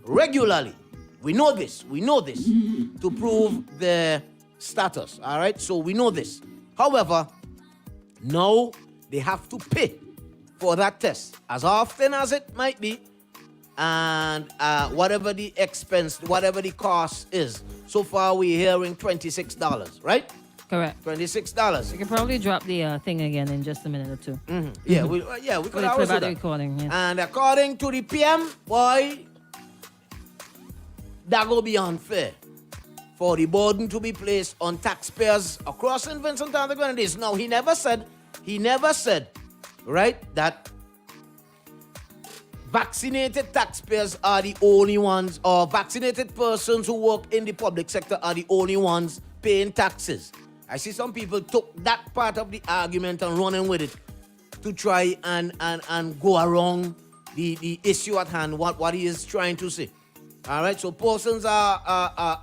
regularly. We know this to prove their status. All right, so we know this. However, now they have to pay for that test as often as it might be, and whatever the expense, whatever the cost is. So far, we're hearing $26, right? Correct. $26. We can probably drop the thing again in just a minute or two. Yeah, we could We'll always play do back the that. recording. Yeah. And according to the PM, boy, that will be unfair for the burden to be placed on taxpayers across St. Vincent and the Grenadines. Now, he never said, right, that vaccinated taxpayers are the only ones, or vaccinated persons who work in the public sector are the only ones paying taxes. I see some people took that part of the argument and running with it to try and go around the issue at hand, what he is trying to say. All right, so persons are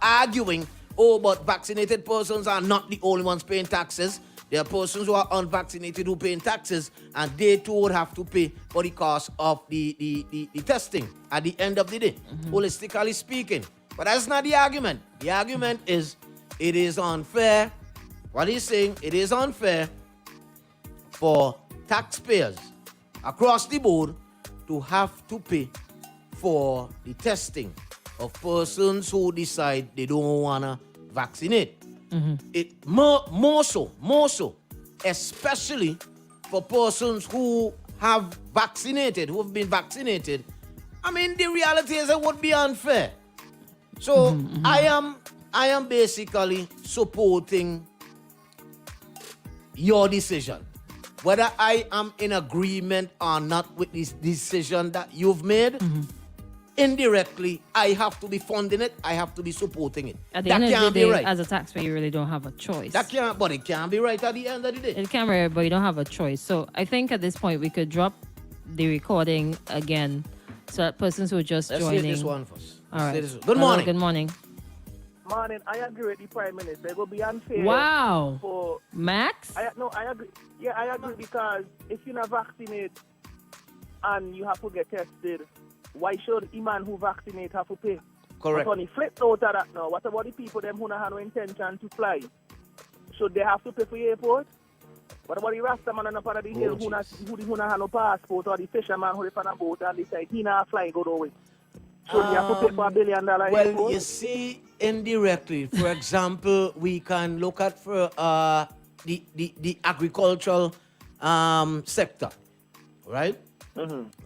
arguing, oh, but vaccinated persons are not the only ones paying taxes. There are persons who are unvaccinated who paying taxes, and they too would have to pay for the cost of the testing at the end of the day, holistically speaking. But that's not the argument. The argument is it is unfair. What he's saying, it is unfair for taxpayers across the board to have to pay for the testing of persons who decide they don't want to vaccinate. It more so, especially for persons who have been vaccinated. I mean, the reality is it would be unfair. So I am basically supporting your decision. Whether I am in agreement or not with this decision that you've made, indirectly, I have to be funding it. I have to be supporting it. At the That end of can't the be day, right. as a taxpayer, you really don't have a choice. But it can't be right at the end of the day. It can be right, but you don't have a choice. So I think at this point, we could drop the recording again so that persons who are just Let's joining. see this one first. All right. Good Hello, morning. Good morning. Morning, I agree with the Prime Minister. It will be unfair. Wow. For Max? I agree. Yeah, I agree because if you're not vaccinated and you have to get tested, why should a man who vaccinate have to pay? Correct. But on the flip out of that now, what about the people them who don't have no intention to fly? Should they have to pay for the airport? What about the Rasta man on the part of the hill who not have no passport, or the fisherman who live on a boat and decide he not fly go away? Should they have to pay for $1 billion Well, airport? you see, indirectly, for example, we can look at for the agricultural sector, right?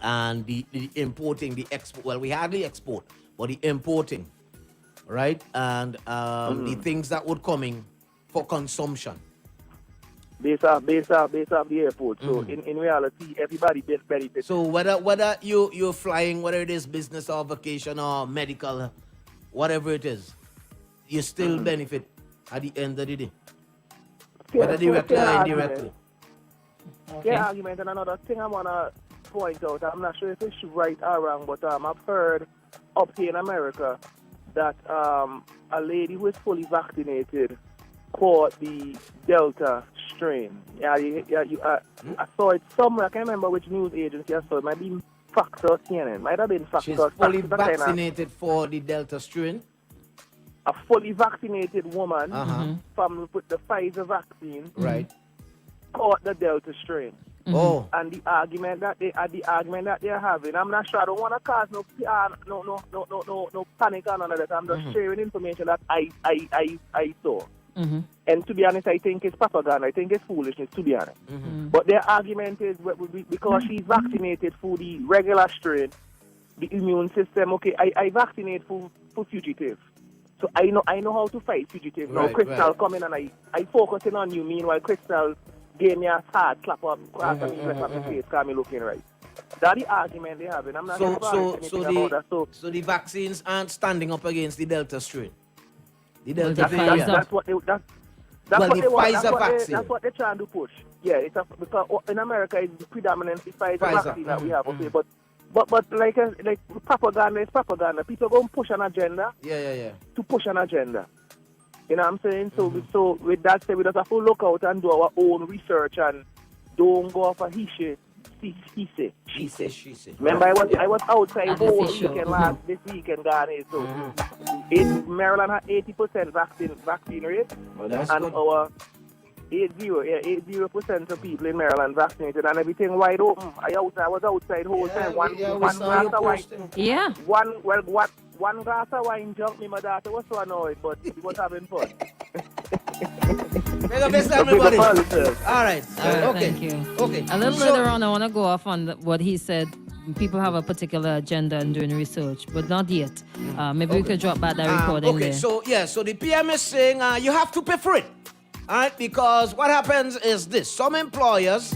And the importing, the export. Well, we hardly export, but the importing, right? And the things that would coming for consumption. Based off the airport. So in reality, everybody benefits. So whether you're flying, whether it is business or vacation or medical, whatever it is, you still benefit at the end of the day. Whether directly or indirectly. Okay. Yeah, argument. And another thing I want to point out, I'm not sure if it's right or wrong, but I've heard up here in America that a lady who is fully vaccinated caught the Delta strain. I saw it somewhere. I can't remember which news agency I saw it. Might be Fox or CNN. Might have been Fox. She's or fully Fox, vaccinated for the Delta strain. A fully vaccinated woman from with the Pfizer vaccine Right. caught the Delta strain. Oh. And the argument that they're having, I'm not sure. I don't want to cause no panic or none of that. I'm just sharing information that I saw. And to be honest, I think it's propaganda. I think it's foolishness, to be honest. But their argument is because she's vaccinated for the regular strain, the immune system. Okay, I vaccinate for fugitive, so I know how to fight fugitive. Now Right, Crystal right. come in and I focusing on you. Meanwhile, Crystal gave me a hard slap up across the rest of my face, because me looking right. That's the argument they're having. I'm not sure about anything about that. So the vaccines aren't standing up against the Delta strain. The Delta the variant. That's what they want. That's what they're trying to push. Yeah, because in America it's predominantly Pfizer vaccine that we have. Okay, but like propaganda is propaganda. People go and push an agenda. Yeah. To push an agenda. You know what I'm saying? So with that said, we just have to look out and do our own research and don't go off a he shit He say. She say. Remember, I was outside whole Artificial. weekend this weekend, Ghana. So, Maryland had 80% vaccine rate, Well, that's and good. our 80% of people in Maryland vaccinated, and everything wide open. I was outside whole time. One we glass saw you of wine. posting. Yeah. One glass of wine jumped me. My daughter was so annoyed, but she was having fun. Make up this time, Big up everybody. all the sir. All right. All right, Okay. thank you. Okay. A little So- later on, I want to go off on what he said. People have a particular agenda and doing research, but not yet. Maybe we could drop back that recording okay, there. so the PM is saying you have to pay for it. All right, because what happens is this. Some employers,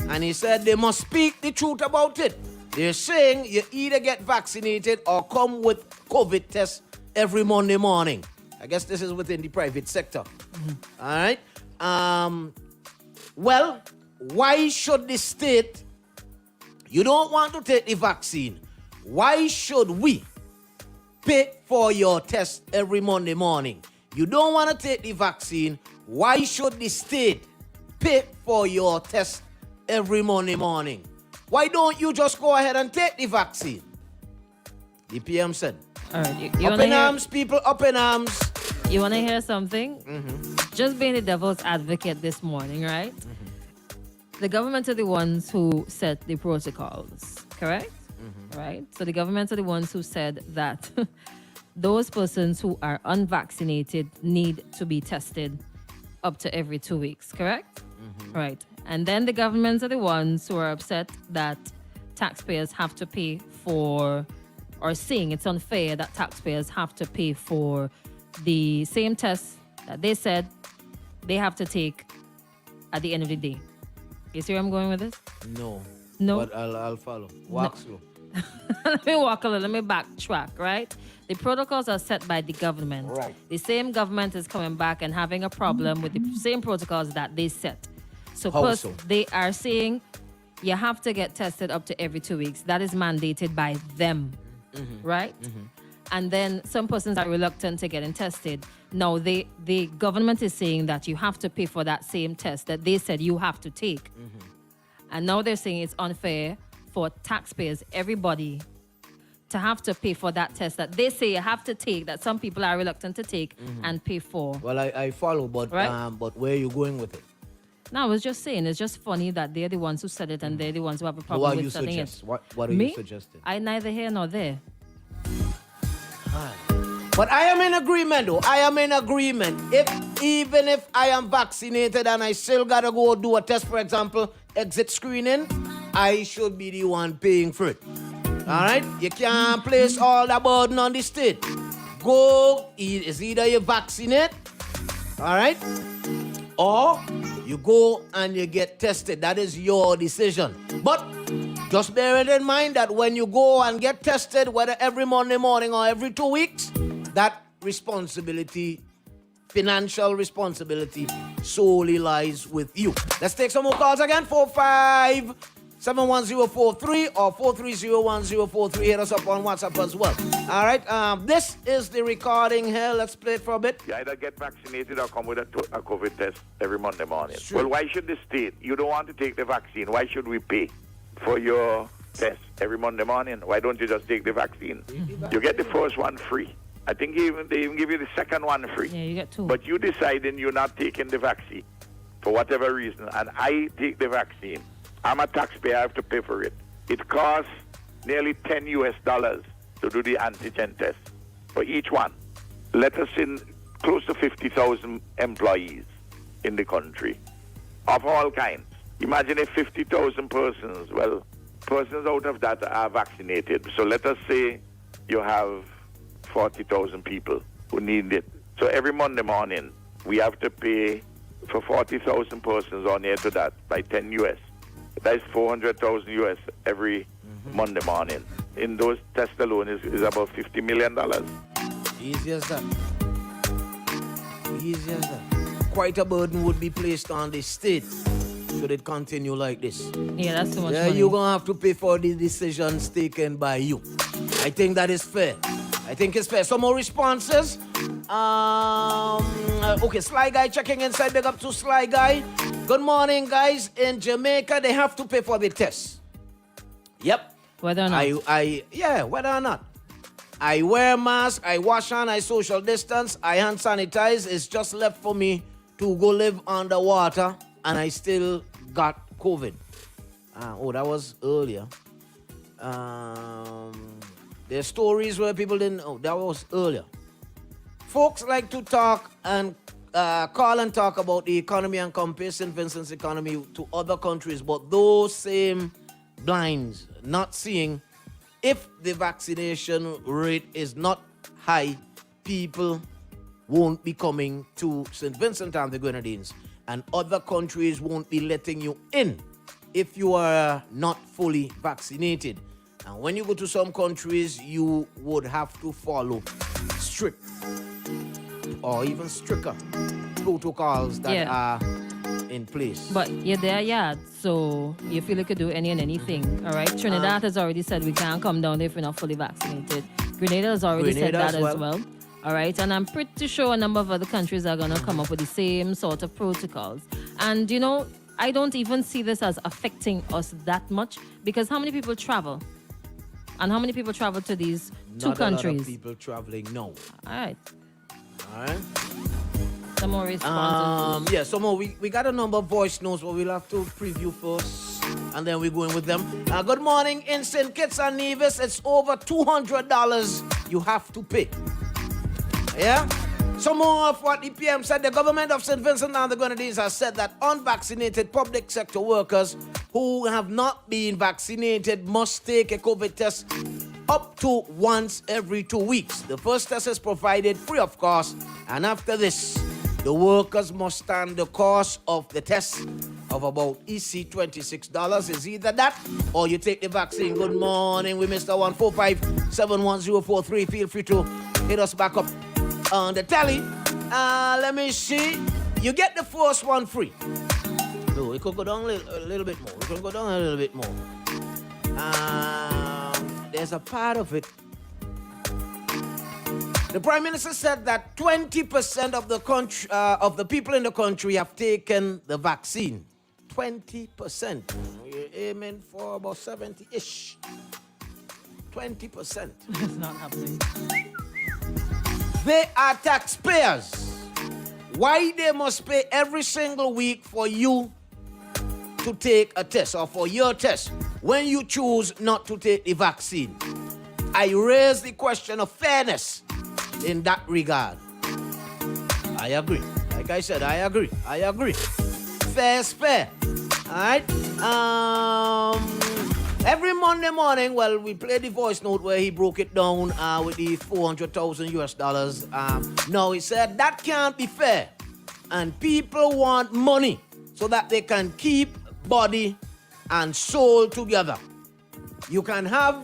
and he said they must speak the truth about it. They're saying you either get vaccinated or come with COVID tests every Monday morning. I guess this is within the private sector. All right. Well, why should the state, you don't want to take the vaccine, why should we pay for your test every Monday morning? You don't want to take the vaccine, why should the state pay for your test every Monday morning? Why don't you just go ahead and take the vaccine? The PM said. All right, you Up want to in hear? arms, people, up in arms. You want to hear something? Just being the devil's advocate this morning, right? The government are the ones who set the protocols, correct? Right? So the government are the ones who said that those persons who are unvaccinated need to be tested up to every 2 weeks, correct? Right. And then the governments are the ones who are upset that taxpayers have to pay for, or saying it's unfair that taxpayers have to pay for the same tests that they said they have to take at the end of the day. You see where I'm going with this? No. No. But I'll follow. Walk slow. Let me walk a little, let me backtrack, right? The protocols are set by the government. Right. The same government is coming back and having a problem with the same protocols that they set. So, How first, so? they are saying you have to get tested up to every 2 weeks. That is mandated by them, right? And then some persons are reluctant to getting tested. Now, the government is saying that you have to pay for that same test that they said you have to take. And now they're saying it's unfair for taxpayers, everybody, to have to pay for that test that they say you have to take, that some people are reluctant to take and pay for. Well, I follow, but Right. but where are you going with it? No, I was just saying, it's just funny that they're the ones who said it and they're the ones who have a What problem are with you selling it. suggest? What are Me? you suggesting? I neither here nor there. But I am in agreement, though. I am in agreement. Even if I am vaccinated and I still gotta go do a test, for example, exit screening, I should be the one paying for it. All right? You can't place all the burden on the state. It's either you vaccinate, all right, or you go and you get tested. That is your decision. But just bear it in mind that when you go and get tested, whether every Monday morning or every 2 weeks, that responsibility, financial responsibility, solely lies with you. Let's take some more calls again. 45711043 or 4301043. Hit us up on WhatsApp as well. All right. This is the recording here. Let's play it for a bit. You either get vaccinated or come with a COVID test every Monday morning. Sure. Well, why should the state? You don't want to take the vaccine. Why should we pay for your test every Monday morning? Why don't you just take the vaccine? You get the first one free. I think they even give you the second one free. Yeah, you get two. But you deciding you're not taking the vaccine for whatever reason, and I take the vaccine. I'm a taxpayer. I have to pay for it. It costs nearly $10 to do the antigen test for each one. Let us in close to 50,000 employees in the country of all kinds. Imagine if 50,000 persons, persons out of that are vaccinated. So let us say you have 40,000 people who need it. So every Monday morning, we have to pay for 40,000 persons on here to that by 10 US. That's 400,000 US every Monday morning. In those tests alone is about $50 million. Easy as that. Easy as that. Quite a burden would be placed on the state should it continue like this. Yeah, that's too much Yeah, money. you're going to have to pay for the decisions taken by you. I think that is fair. I think it's fair. Some more responses. Okay, Sly Guy checking inside. Big up to Sly Guy. Good morning, guys. In Jamaica, they have to pay for the test. Yep. Whether or not. Whether or not. I wear mask, I wash hand, I social distance, I hand sanitize. It's just left for me to go live underwater, and I still got COVID. That was earlier. There's stories where people didn't know. That was earlier. Folks like to talk and call and talk about the economy and compare St. Vincent's economy to other countries, but those same blinds, not seeing if the vaccination rate is not high, people won't be coming to St. Vincent and the Grenadines, and other countries won't be letting you in if you are not fully vaccinated. And when you go to some countries, you would have to follow strict or even stricter protocols that are in place. But you're there, so you feel you could do any and anything, all right? Trinidad has already said we can't come down there if we're not fully vaccinated. Grenada has already said that as well. All right, and I'm pretty sure a number of other countries are going to come up with the same sort of protocols. And, you know, I don't even see this as affecting us that much, because how many people travel? And how many people travel to these two countries? Not a lot of people traveling, no. All right. All right. Some more responses. Some more. We got a number of voice notes, but we'll have to preview first, and then we're going with them. Good morning in St. Kitts and Nevis. It's over $200 you have to pay. Yeah? Some more of what the PM said. The government of St. Vincent and the Grenadines has said that unvaccinated public sector workers who have not been vaccinated must take a COVID test up to once every 2 weeks. The first test is provided free of cost, and after this, the workers must stand the cost of the test of about EC $26. Is either that or you take the vaccine. Good morning, we Mr. 145-71043. Feel free to hit us back up on the tally. Let me see. You get the first one free. No, we could go down a little bit more. We can go down a little bit more. There's a part of it. The Prime Minister said that 20% of the country, of the people in the country have taken the vaccine. 20%. We're aiming for about 70-ish. 20%. It's not happening. They are taxpayers. Why they must pay every single week for you to take a test, or for your test, when you choose not to take the vaccine? I raise the question of fairness in that regard. I agree. Like I said, I agree. Fair is fair. All right? Every Monday morning, we play the voice note where he broke it down with the $400,000. No, he said that can't be fair. And people want money so that they can keep body and soul together. You can have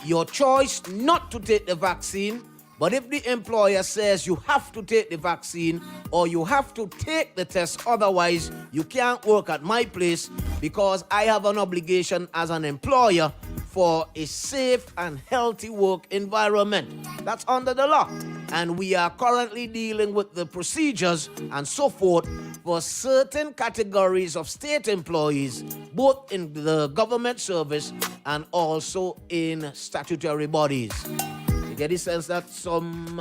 your choice not to take the vaccine, but if the employer says you have to take the vaccine or you have to take the test, otherwise you can't work at my place because I have an obligation as an employer for a safe and healthy work environment. That's under the law. And we are currently dealing with the procedures and so forth for certain categories of state employees, both in the government service and also in statutory bodies. You get the sense that some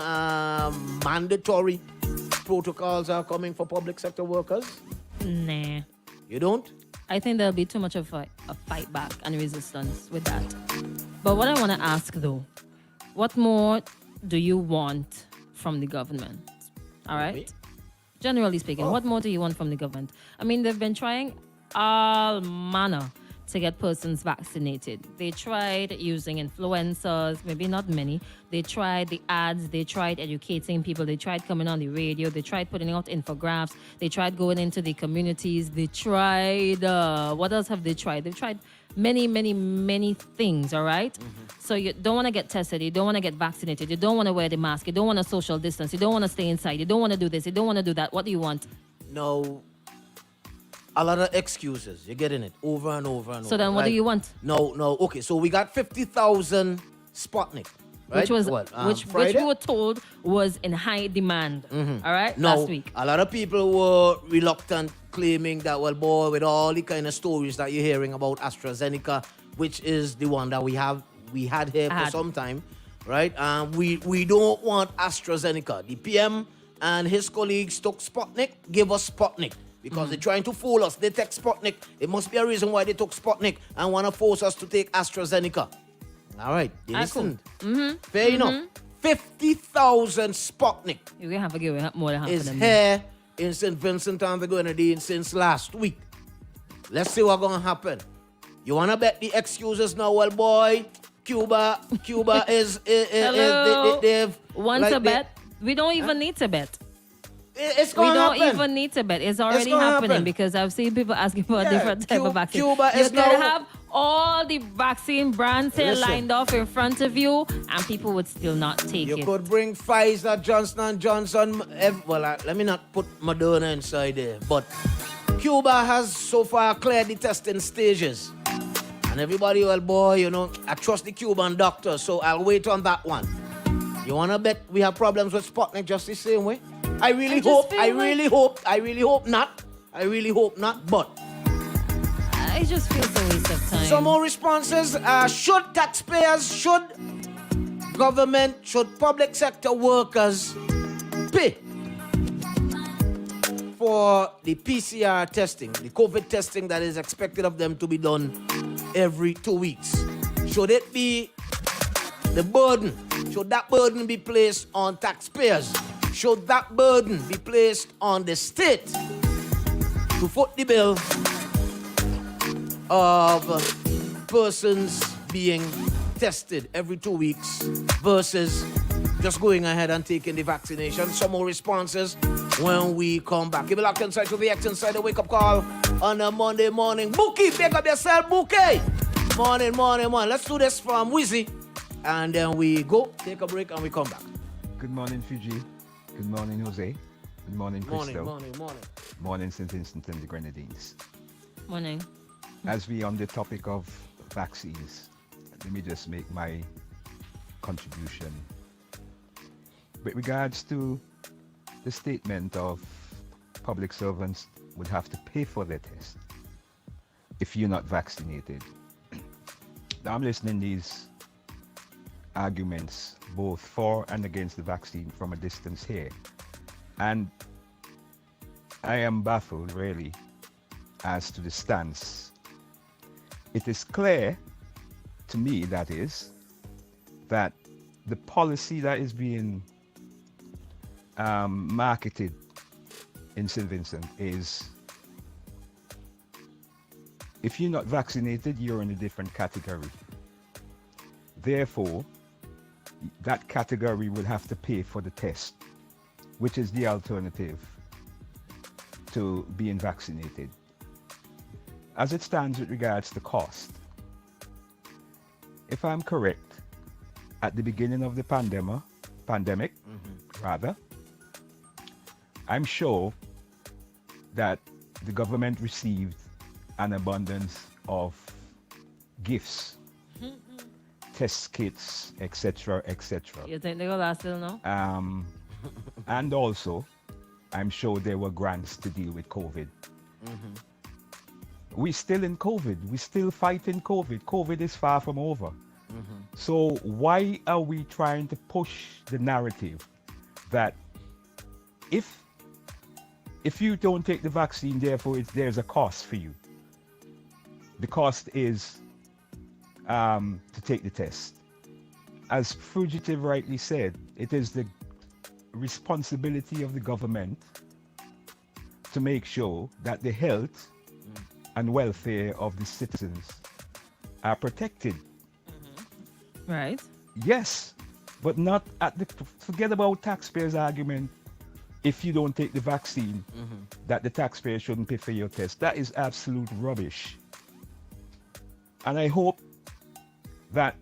mandatory protocols are coming for public sector workers? Nah. You don't? I think there'll be too much of a fight back and resistance with that. But what I want to ask, though, what more do you want from the government? All right? Me? Generally speaking, what more do you want from the government? I mean, they've been trying all manner to get persons vaccinated. They tried using influencers, maybe not many. They tried the ads, they tried educating people, they tried coming on the radio, they tried putting out infographics, they tried going into the communities, they tried, what else have they tried? They've tried many, many, many things, all right? So you don't want to get tested, you don't want to get vaccinated, you don't want to wear the mask, you don't want to social distance, you don't want to stay inside, you don't want to do this, you don't want to do that. What do you want? No. A lot of excuses. You're getting it over and over and over. So then what do you want? No. Okay, so we got 50,000 Sputnik. Right? Which was what, which we were told was in high demand. All right, No, last week. a lot of people were reluctant, claiming that, with all the kind of stories that you're hearing about AstraZeneca which is the one that we had here for Had. some time, right? We don't want AstraZeneca. The PM and his colleagues took Sputnik, give us Sputnik. Because they're trying to fool us. They take Sputnik. It must be a reason why they took Sputnik and want to force us to take AstraZeneca. All right, you Excellent. listen. Fair enough. 50,000 Sputnik You're going to have to give it more than half is of them. here in St. Vincent and the Grenadines since last week. Let's see what's going to happen. You want to bet the excuses now? Well, boy, Cuba is Hello. they've Want like to they- bet? We don't even need to bet. It's We going to don't happen. even need to bet. It's already gonna happening happen. because I've seen people asking for a Yeah, different type of vaccine. Cuba You is could now- have all the vaccine brands here Listen. lined up in front of you, and people would still not take You it. could bring Pfizer, Johnson & Johnson. Let me not put Moderna inside there. But Cuba has so far cleared the testing stages. And everybody, well, boy, you know, I trust the Cuban doctor, so I'll wait on that one. You want to bet we have problems with Sputnik just the same way? I really just feel like- really hope not. I really hope not, but It just feels a waste of time. some more responses. Should taxpayers, should government, should public sector workers pay for the PCR testing, the COVID testing that is expected of them to be done every 2 weeks? Should it be the burden? Should that burden be placed on taxpayers? Should that burden be placed on the state to foot the bill of persons being tested every 2 weeks versus just going ahead and taking the vaccination? Some more responses when we come back. Give me lock inside to the X inside the wake up call on a Monday morning. Bookie, pick up yourself, Bookie. Morning. Let's do this from Wizzy. And then we go, take a break, and we come back. Good morning, Fiji. Good morning, Jose. Good morning, Crystal. Morning. Morning, St. Vincent and the Grenadines. Morning. As we on the topic of vaccines, let me just make my contribution. With regards to the statement of public servants would have to pay for their test if you're not vaccinated. Now I'm listening to these arguments both for and against the vaccine from a distance here, and I am baffled really as to the stance. It is clear to me, that is, that the policy that is being marketed in St. Vincent is, if you're not vaccinated, you're in a different category. Therefore, that category will have to pay for the test, which is the alternative to being vaccinated. As it stands with regards to cost, if I'm correct, at the beginning of the pandemic, I'm sure that the government received an abundance of gifts, test kits, etc., etc. You think they're going to last till now? And also, I'm sure there were grants to deal with COVID. We're still in COVID. We're still fighting COVID. COVID is far from over. So why are we trying to push the narrative that if you don't take the vaccine, therefore there's a cost for you? The cost is to take the test. As Fugitive rightly said, it is the responsibility of the government to make sure that the health and welfare of the citizens are protected. Right. Yes, but not at the, forget about taxpayers' argument, if you don't take the vaccine, that the taxpayer shouldn't pay for your test. That is absolute rubbish. And I hope that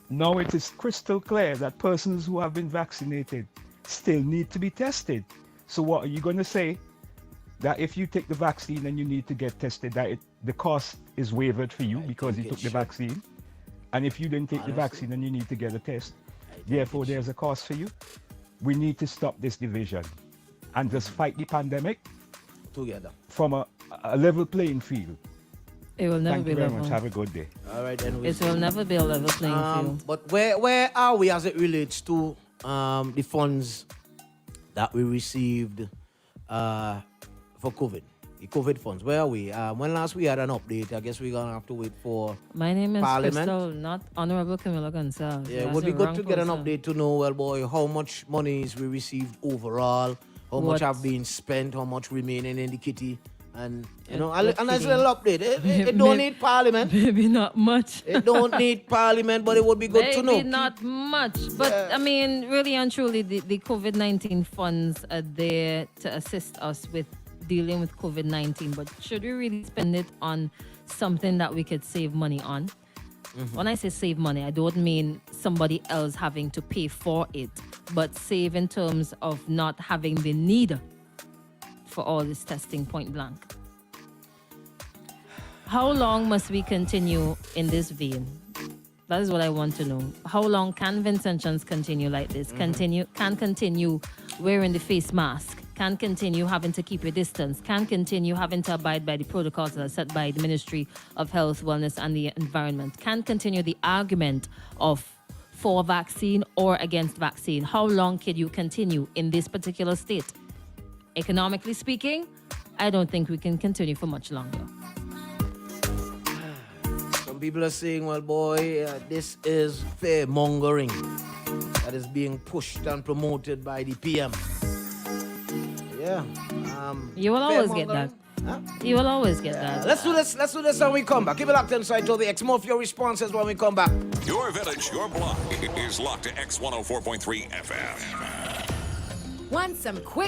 now it is crystal clear that persons who have been vaccinated still need to be tested. So what are you going to say? That if you take the vaccine and you need to get tested, that the cost is waived for you because you took the vaccine? And if you didn't take the vaccine and you need to get a test, therefore there's a cost for you? We need to stop this division and just fight the pandemic Together. from a level playing field. It will never Thank be you very level. much. Have a good day. All right, then. It will never be a level playing field. But where are we as it relates to the funds that we received for COVID? The COVID funds. Where are we? When last we had an update, I guess we're gonna have to wait for. My name is Parliament? Crystal, not Honorable Camilla Gonzalez. Yeah, You it would asked be the good wrong to get an person. update to know, well, boy, how much monies we received overall, how much What? have been spent, how much remaining in the kitty, and you know, What a nice kitty? little update. It don't need Parliament. Maybe not much. It don't need Parliament, but it would be good to know. Maybe not much. But Yeah. I mean, really and truly, the COVID-19 funds are there to assist us with dealing with COVID-19. But should we really spend it on something that we could save money on? When I say save money, I don't mean somebody else having to pay for it, but save in terms of not having the need for all this testing point blank. How long must we continue in this vein? That is what I want to know. How long can Vincentians continue like this? Can continue wearing the face mask? Can continue having to keep your distance? Can continue having to abide by the protocols that are set by the Ministry of Health, Wellness and the Environment? Can continue the argument of for vaccine or against vaccine? How long can you continue in this particular state? Economically speaking, I don't think we can continue for much longer. Some people are saying, well, boy, this is fear mongering that is being pushed and promoted by the PM. Yeah. You will always get that. fear-mongering. Huh? You will always get that. Let's do this when we come back. Keep it locked inside to the X. More of your responses when we come back. Your village, your block is locked to X104.3 FM. Want some quick,